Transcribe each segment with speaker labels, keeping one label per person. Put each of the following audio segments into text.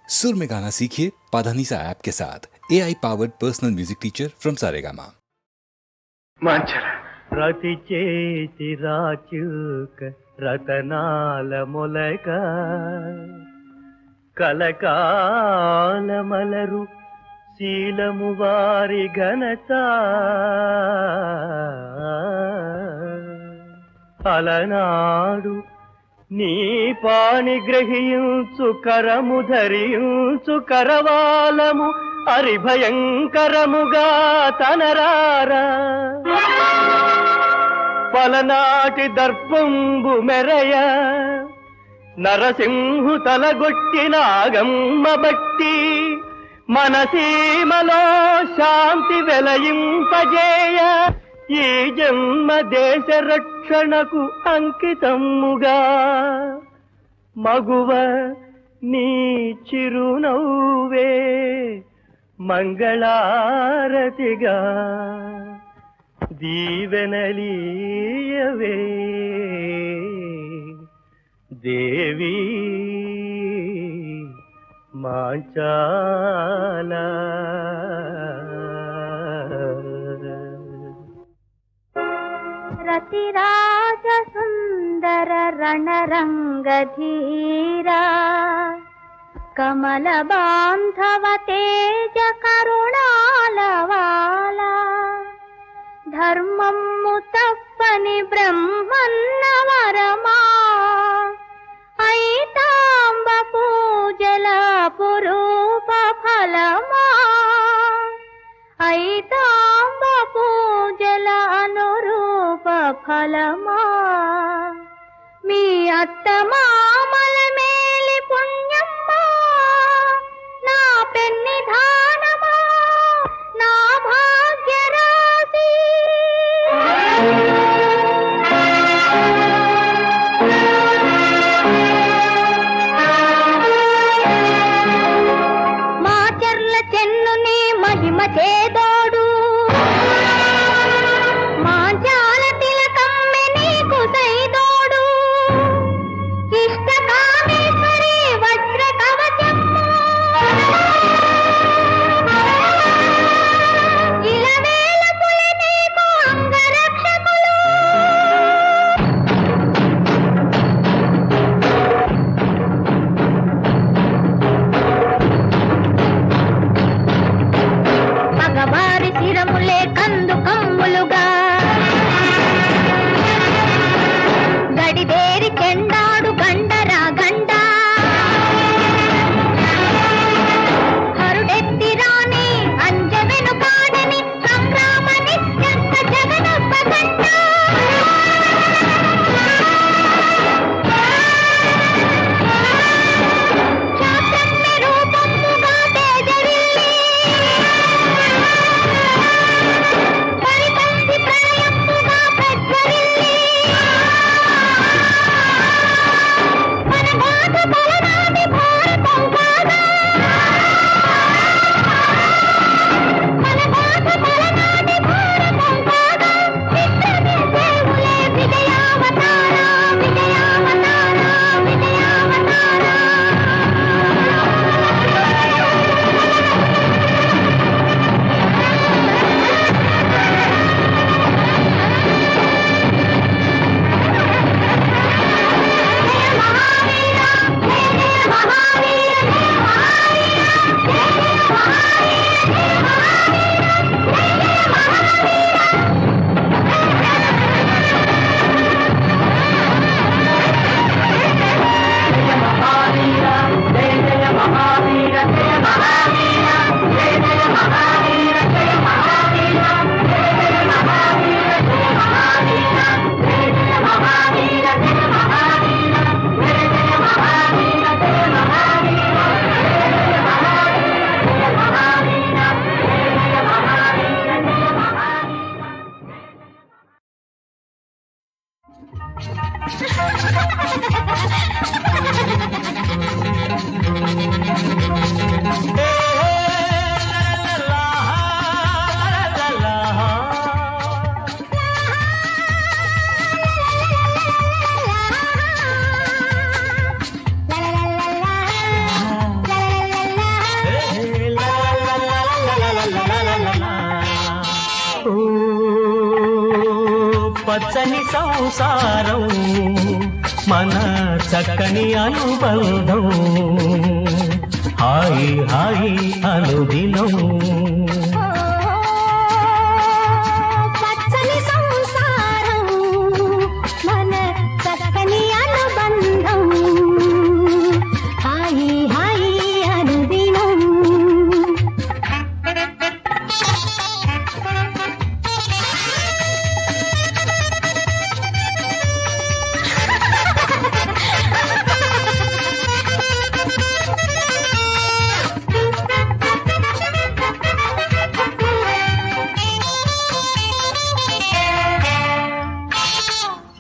Speaker 1: सुर में गाना सीखिए पाधानीसा ऐप के साथ AI powered personal music teacher from Saregama.
Speaker 2: రతి చేతి రాచుక రతనాల మొలక కలకాలమలరు శీలము వారి ఘనత అలనాడు నీ పాణి గ్రహించు కరము ధరించు కరవాలము అరిభయంకరముగా తనరారా పలనాటి దర్పంబు మెరయ నరసింహు తలగొట్టిన ఆగమ్మ బట్టి మనసీమలో శాంతి వెలయింపజేయ ఈ జన్మ దేశ రక్షణకు అంకితముగా మగువ నీ చిరునవ్వే మంగళారతిగా దీవెనలీయవే దేవి మాంచాల
Speaker 3: రతిరాజ సుందర రణరంగధీరా కమల బాంధవ తేజ కరుణాలవాలా ధర్మము తప్పని బ్రహ్మన్న వరమా ఐతాంబ పూజల పురూప ఫలమా ఐతాంబ పూజల అనురూప ఫలమా మీ అత్త మామల మేలి పుణ్యమ్మా నా పెన్ని ధానమా నా భాగ్య రాశి మా చెర్ల చెన్నుని మహిమ చేదోడు మా జాల తిలకమ్మె నీకు సైదోడు ఇష్ట కామేశ్వరి వజ్ర కవచము ఇలవేల పులి నీకు అంగరక్షకులు మగవారి శిరములే కందు కమ్ములుగా గడిదేరి చెండాడు గండరా గండ హరుడెత్తి రాని అంజవెను కాడని సంగ్రామ నిశ్చంత జగనప్ప గండ శాస్త్రమ్య రూపముగా తేజరిల్లి పరిపంచి ప్రళయముగా ప్రజ్వరిల్లి మనగాథ బలనాటి భారతం కాగా మనగాథ బలనాటి భారతం కాగా చిత్రనిర్దేవులే విజయావతార విజయావతార విజయావతార
Speaker 4: పచ్చని సంసారం మన చక్కని అనుబంధం హాయి హాయి అనుదినం
Speaker 3: పచ్చని సంసారం మన చక్కని అనుబంధం హాయి హాయి అనుదినం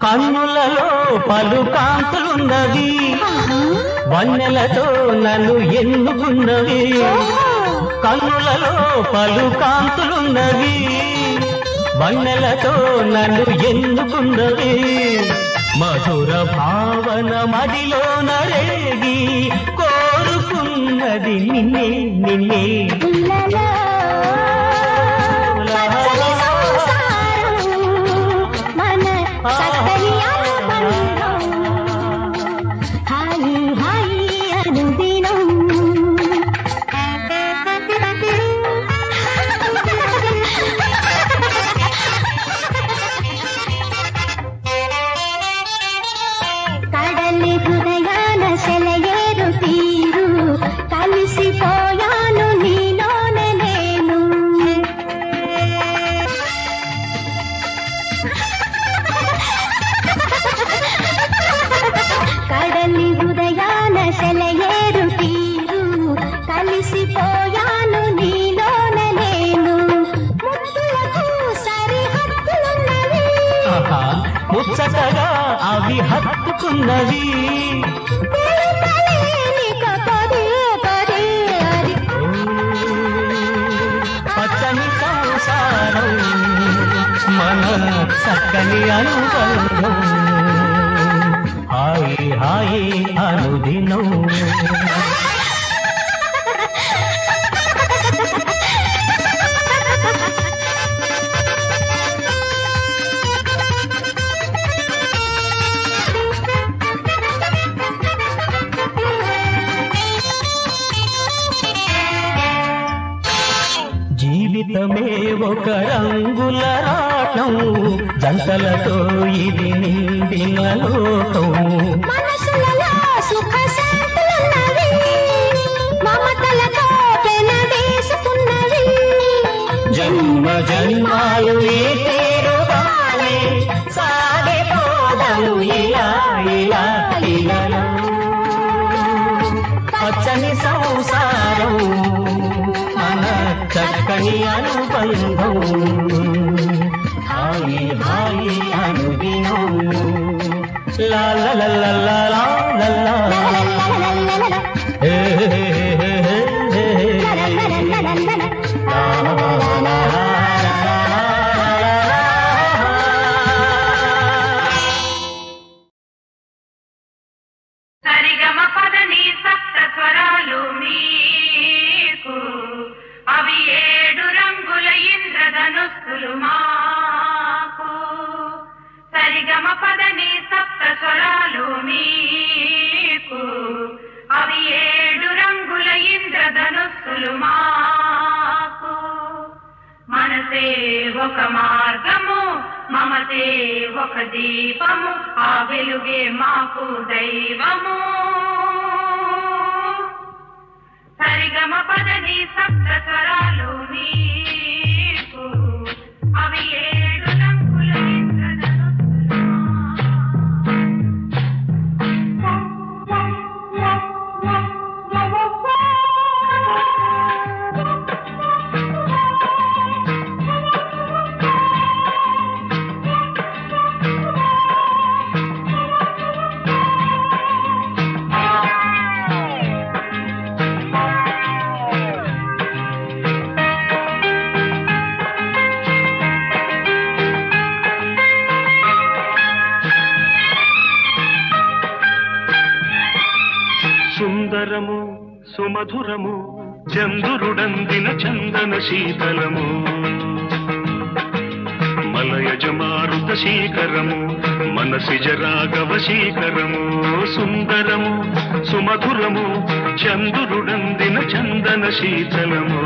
Speaker 4: కన్నులలో పలు కాంతులున్నవి వన్నెలతో నన్ను ఎన్నుకున్నవి కన్నులలో పలు కాంతులున్నవి వన్నెలతో నన్ను ఎన్నుకున్నవి మధుర భావన మదిలో నరేగి కోరుకున్నది నిన్నే నిన్నే
Speaker 3: పచ్చని సంసారం మన చక్కని అనుబంధం హాయి హాయి అనుదినం కడలి హృదయాన సెలయేరు తీరు కలిసిపోయాను నీలోనే నేను కడలి హృదయాన సెలయేరు తీరు కలిసిపోయాను నీలోనే నేను ముద్దులకు సరిహద్దులున్నవి
Speaker 4: ఆహా, ముచ్చటగా అవి హత్తుకున్నవి
Speaker 3: తెలుపలేనిక పదే పదే అది
Speaker 4: పచ్చని సంసారం మన చక్కని అనుబంధం హాయి హాయి అనుదినం జీవితమే ఒక రంగుల రాటం జంటలతో ఇది నిండిన లోకం
Speaker 3: మనసులలో సుఖ శాంతులున్నవి మమతలతో పెనవేసుకున్నవి
Speaker 4: జన్మ జన్మాలు ఏ తీరుగానే సాగిపోదను ఇలా ఇలా ఇలాలో పచ్చని సంసారం మన చక్కని అనుబంధం హాయి హాయి అనుదినం లా లా లా లా లా లా లా లా. హే హే హే హే హే
Speaker 5: సరిగమ పదని సప్త స్వరాలు మీకు అవి 7 రంగుల ఇంద్రధనుస్సులు మాకు సరిగమ పదని సప్త స్వరాలు మీకు అవి 7 రంగుల ఇంద్రధనుస్సులు మాకు మనసే ఒక మార్గము మమతే ఒక దీపము ఆ వెలుగే మాకు దైవము సరిగమ పదని సప్త స్వరాలు నీకు అవి 7 రంగుల ఇంద్రధనుస్సులు
Speaker 6: సుందరము సుమధురము చందురుడందిన చందన శీతలము మలయజమారుత శీకరము మనసిజ రాఘవ శీకరము సుందరము సుమధురము చంద్రుడందిన చందన శీతలము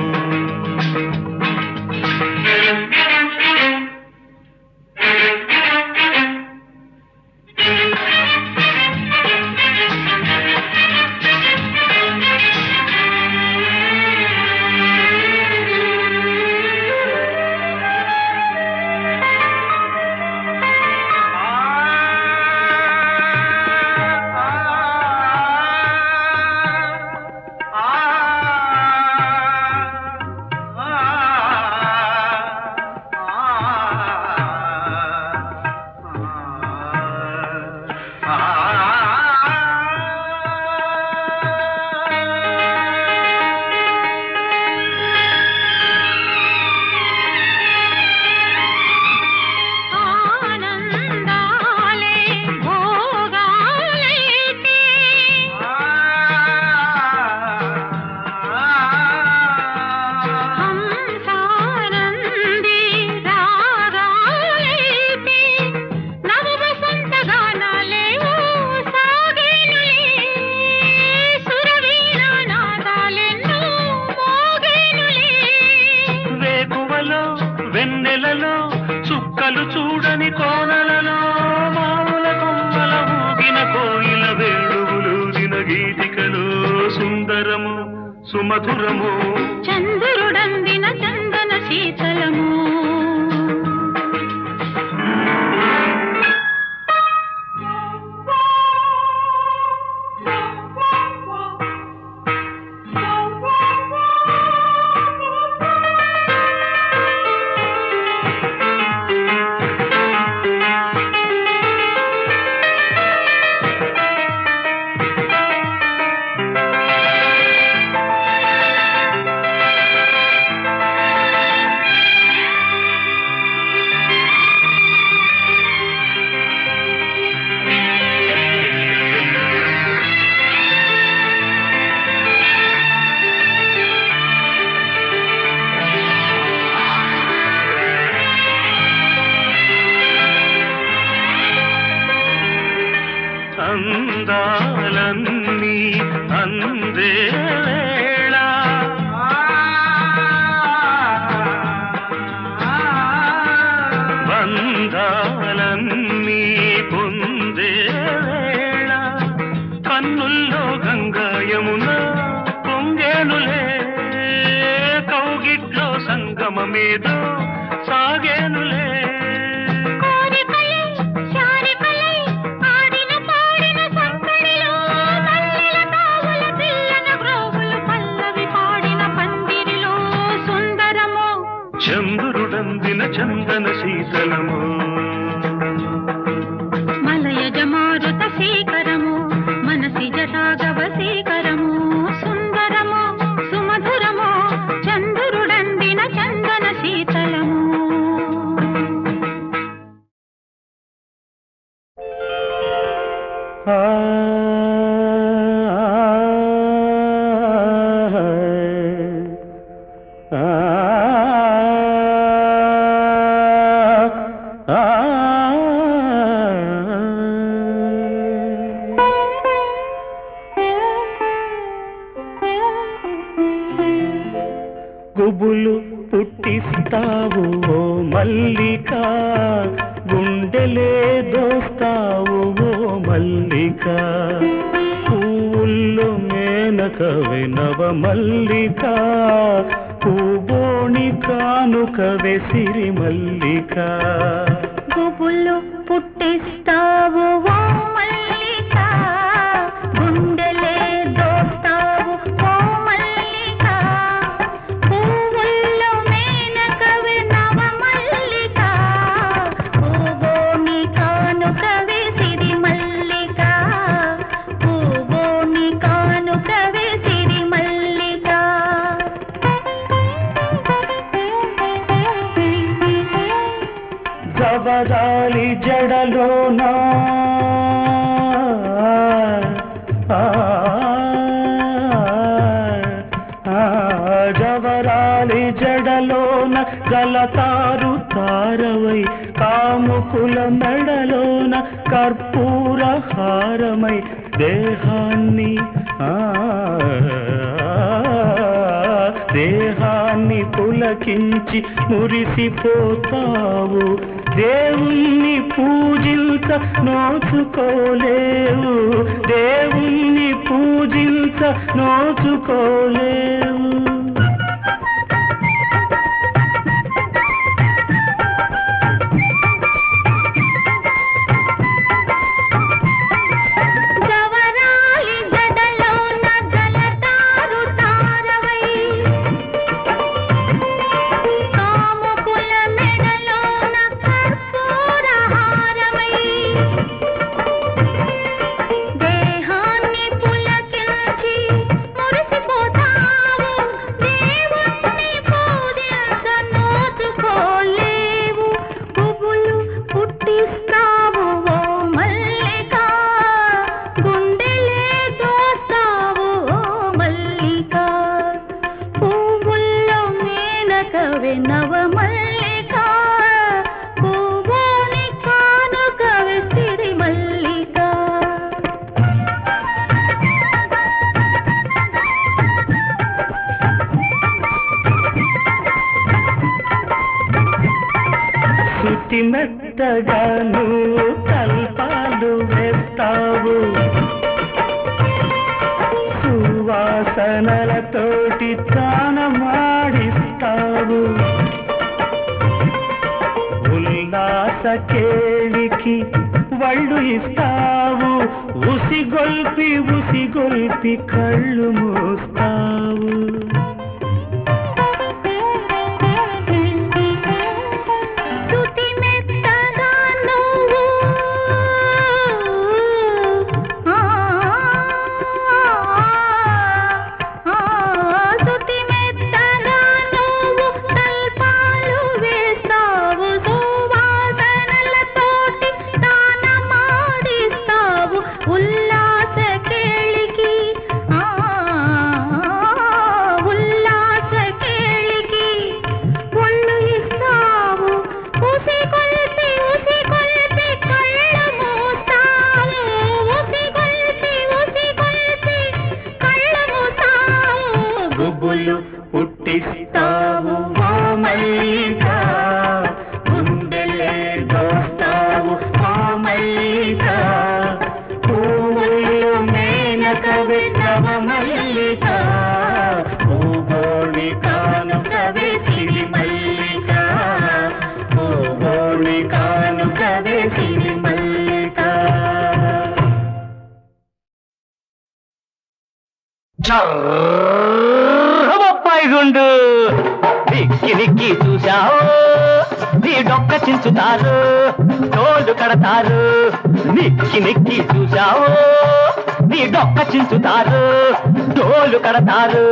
Speaker 6: వెన్నెలలో చుక్కలు చూడని కోనలలో మామూల కొమ్మల ఊగిన కోయిల వేణువులూదిన గీతికలో సుందరము సుమధురము
Speaker 3: చంద్రుడందిన చందన శీతలము
Speaker 6: అందాలన్నీ అందే వేళ బంధాలన్నీ పొందే వేళ కన్నుల్లో గంగా యమున పొంగేనులే కౌగిట్లో సంగమమేదో సాగేనులే చంద్రుడందిన చందన శీతలము
Speaker 3: మలయజమారుత శీకరము మనసిజ రాఘవ శీకరము సుందరము సుమధురము చంద్రుడందిన చందన శీతలము
Speaker 2: గుబులు పుట్టిస్తావు ఓ మల్లిక గుండెలే దోస్తావు ఓ మల్లిక పువ్వుల్లో మేనకవే నవ మల్లిక పూబోణి కానుకవే సిరి మల్లిక
Speaker 3: గుబులు పుట్టిస్తావు ఓ మల్లిక గుండెలే దోస్తావు ఓ మల్లిక పువ్వుల్లో మేనకవే నవ మల్లిక పూబోణి కానుకవే సిరి మల్లిక పూబోణి కానుకవే సిరి మల్లిక
Speaker 2: జవరాలి జడలోనా జవరాలి జడలోన గలతారు తారవై కాముకుల మెడలోన కర్పూర హారమై దేహాన్ని పులకించి మురిసిపోతావు. దేవుణ్ణి పూజించ నోచుకోలేవు, దేవుణ్ణి పూజించ నోచుకోలేవు. మెత్తగా నువ్వు కల్పాలు వేస్తావు, సువాసనలతోటి తానమాడిస్తావు. ఉల్లాస కేళికి వళ్ళు ఇస్తావు, ఉసిగొల్పి కళ్ళు మూస్తావు. పుట్టిస్తావు ఓ మల్లికా, గుండెలే దోస్తావు ఓ మల్లికా, పువ్వులు మేనకవి నవ మల్లికా, పూగోళి కానుకవి సిరి మల్లికా, పూగోళి కానుకవి సిరి మల్లికా.
Speaker 4: గుండు నిక్కి నిక్కి చూశావు, నీ డొక్క చించుతారు, తోలు కడతారు. నిక్కి నిక్కి చూశావు, నీ డొక్క చించుతారు, తోలు కడతారు.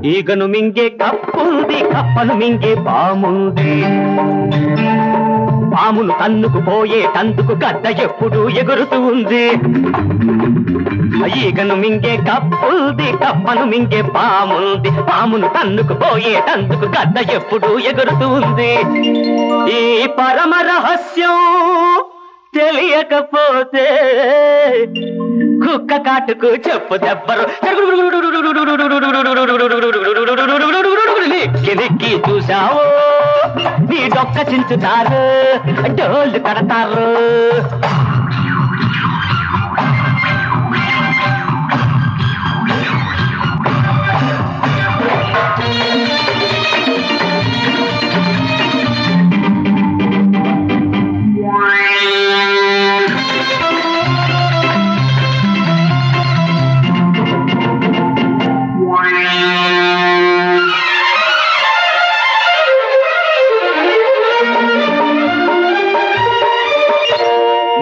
Speaker 4: ఈగను మింగే కప్పుంది, కప్పను మింగే పాముంది. పామును తన్నుకు పోయే తందుకు గద్ద ఎప్పుడు ఎగురుతూ ఉంది. ఈగను మింగే కప్పుంది, కప్పను మింగే పాముంది. పామును తన్నుకు పోయే తందుకు గద్ద ఎప్పుడు ఎగురుతూ ఉంది. ఈ పరమ రహస్యం తెలియకపోతే కుక్క కాటుకు చెప్పు దెబ్బరు. నెక్కి నెక్కి చూశావు, నీ డొక్క చించుతారు, డోళ్ళు కడతారు.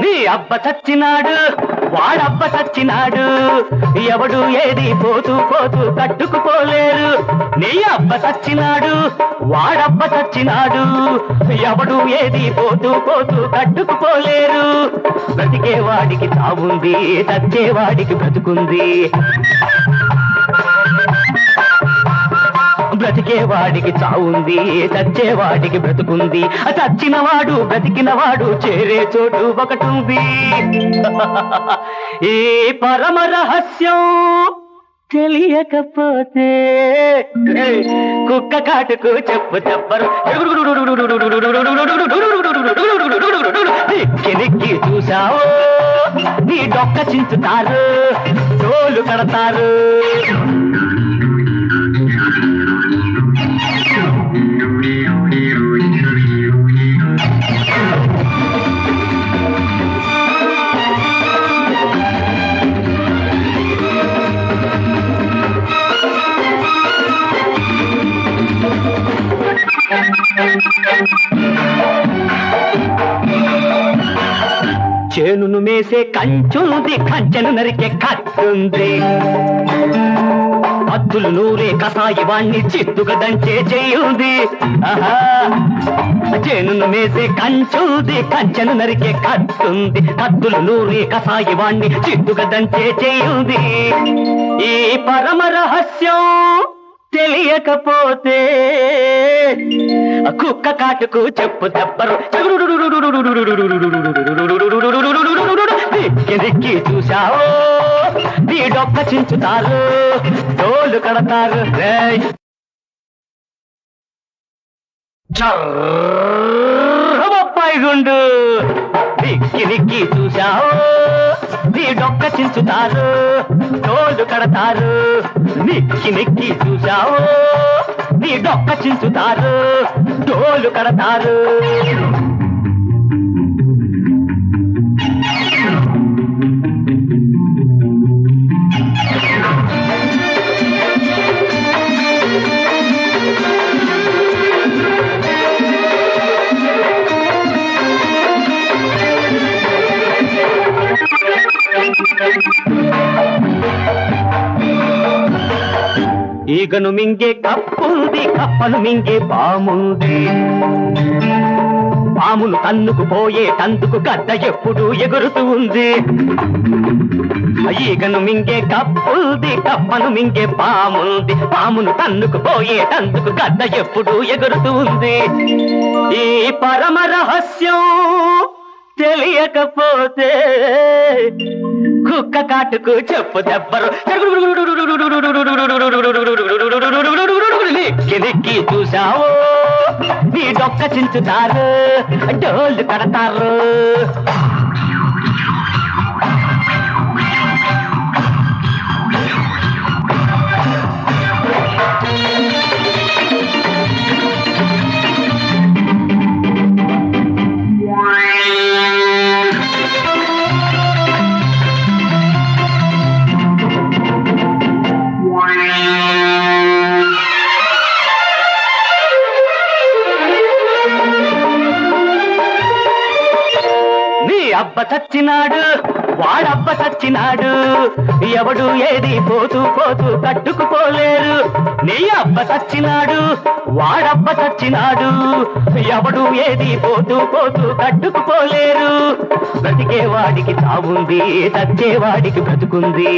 Speaker 4: నీ అబ్బ చచ్చినాడు వాడబ్బ చచ్చినాడు ఎవడు ఏది పోతూ పోతూ కట్టుకుపోలేరు నీ అబ్బ చచ్చినాడు వాడబ్బ చచ్చినాడు ఎవడు ఏది పోతూ పోతూ కట్టుకుపోలేరు బ్రతికేవాడికి తావుంది చచ్చేవాడికి బ్రతుకుంది బ్రతికేవాడికి చావుంది చచ్చేవాడికి బ్రతుకుంది చచ్చినవాడు బ్రతికినవాడు చేరే చోటు ఒకటుంది ఈ పరమ రహస్యం తెలియకపోతే కుక్క కాటుకు చెప్పు చెప్పరు దిక్కి చూసావు నీ డొక్క చించుతారు తోలు కడతారు చేనును మేసే కంచుంది కంచెను నరికే కత్తుంది అద్దులు నూరే కసాయి వాణ్ణి చిత్తుగా దంచే చేయుంది చేనును మేసే కంచుంది కంచెను నరికే కత్తుంది అద్దులు నూరే కసాయి వాణ్ణి చిత్తుగా దంచే చేయుంది ఈ పరమ రహస్యం తెలియకపోతే కుక్క కాటుకు చెప్పు దెబ్బరు దిక్కి చూసావు నీ డొక్క చించుతారు తోలు కడతారు బొప్పాయి గుండు దిక్కి చూసావు నీ డొక్క చించుతారు తోలు కడతారు నిక్కి చూసావు నీ డొక్క చించుతారు తోలు కడతారు ఈగను మింగే కప్పుంది కప్పను మింగే పాముంది పామును తన్నుకు పోయే తందుకు గద్ద ఎప్పుడు ఎగురుతూ ఉంది ఈగను మింగే కప్పుంది కప్పను మింగే పాముంది పామును తన్నుకు పోయే తందుకు గద్ద ఎప్పుడు ఎగురుతూ ఉంది ఈ పరమ రహస్యం తెలియకపోతే కుక్క కాటుకు చెప్పు దెబ్బరు దిక్కి చూసావు నీ డొక్క చించుతారు డోళ్ళు కడతారు అబ్బ చచ్చినాడు వాడబ్బ చచ్చినాడు ఎవడు ఏది పోతూ పోతూ కట్టుకుపోలేరు నీ అబ్బ చచ్చినాడు వాడబ్బ చచ్చినాడు ఎవడు ఏది పోతూ పోతూ కట్టుకుపోలేరు బ్రతికేవాడికి చావుంది చచ్చేవాడికి బ్రతుకుంది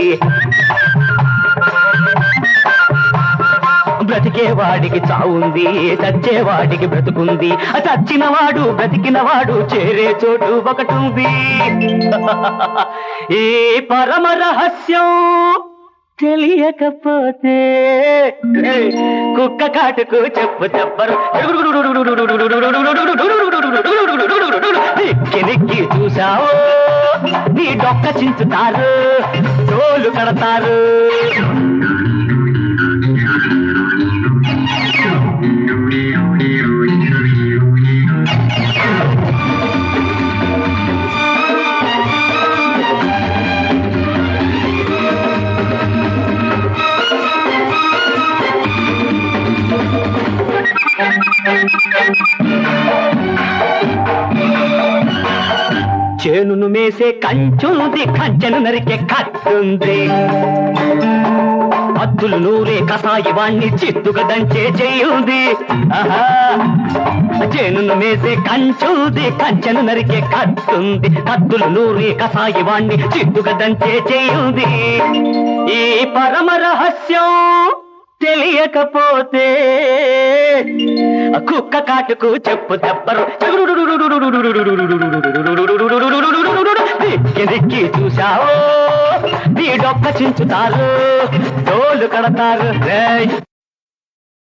Speaker 4: బ్రతికేవాడికి చావుంది చచ్చేవాడికి బ్రతుకుంది చచ్చినవాడు బ్రతికినవాడు చేరే చోటు ఒకటుంది ఈ పరమ రహస్యం తెలియకపోతే కుక్క కాటుకు చెప్పు చెప్పరు దిక్కి చూసావు నీ డొక్క చించుతారు తోలు కడతారు చేనును మేసే కంచుంది కంచెను నరికే కట్టుంది అద్దులు నూరే కసాయి వాణ్ణి చిత్తుగా దంచే చెయ్యుంది ఆహా చేనును మేసే కంచుంది కంచెను నరికే కట్టుంది అద్దులు నూరే కసాయి వాణ్ణి చిత్తుగా దంచే చెయ్యుంది ఈ పరమ రహస్యం తెలియకపోతే కుక్క కాటుకు చెప్పు దెబ్బరు దిక్కి దిక్కి చూశావో వీడొక్క చించుతారు తోలు కడతారు